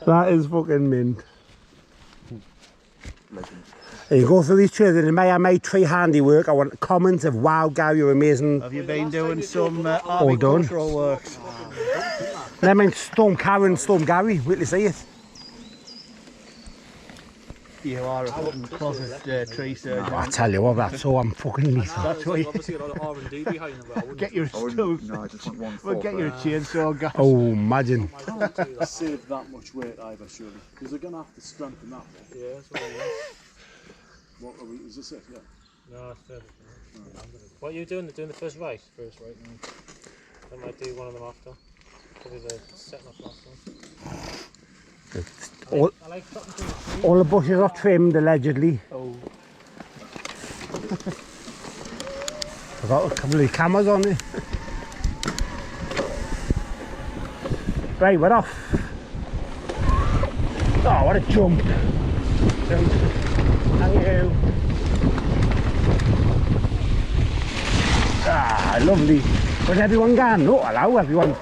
That is fucking mint. You go through these trails and I made tree handiwork. I want comments of wow, Gary, you're amazing. Have you been doing some agricultural works? I mean Storm Karen, Storm Gary, wait till you see it. You are a fucking closet tree surgeon. Oh, I tell you what, that's so I'm fucking lethal. That's what you obviously a lot of R&D behind them, but I wouldn't. get your stove. No, I just want one. We'll get your chainsaw, guys. Oh, imagine. Save that much weight either, surely, because they're going to have to strengthen that bit. Yeah, that's what it is. What are we, is this it? Yeah. No, it's further. What are you doing? Doing the first right? First right. I might do one of them after. Probably the setting up last one. I like cutting through the trees. All the bushes are trimmed allegedly. Oh. I've got a couple of cameras on it. Right, we're off. Oh, what a jump. Thank you. Ah, lovely. Where's everyone gone? Oh, hello everyone.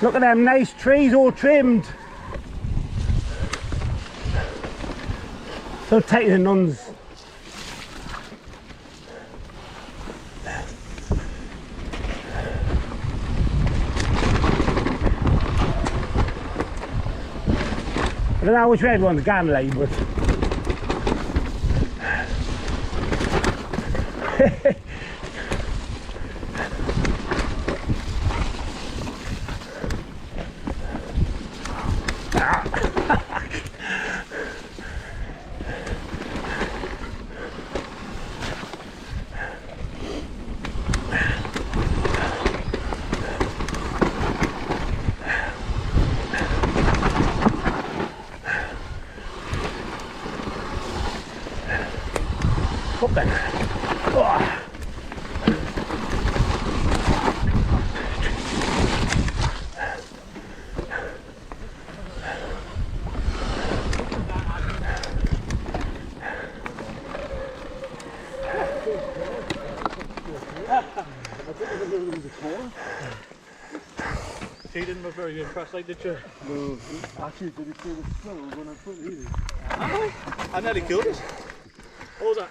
Look at them nice trees all trimmed. So take the nuns. I don't know which way everyone's gone, like, but up then. Oh. She didn't look very impressed, like, did you? No, actually, did you see the snow when I put it in? I nearly killed it. What was that?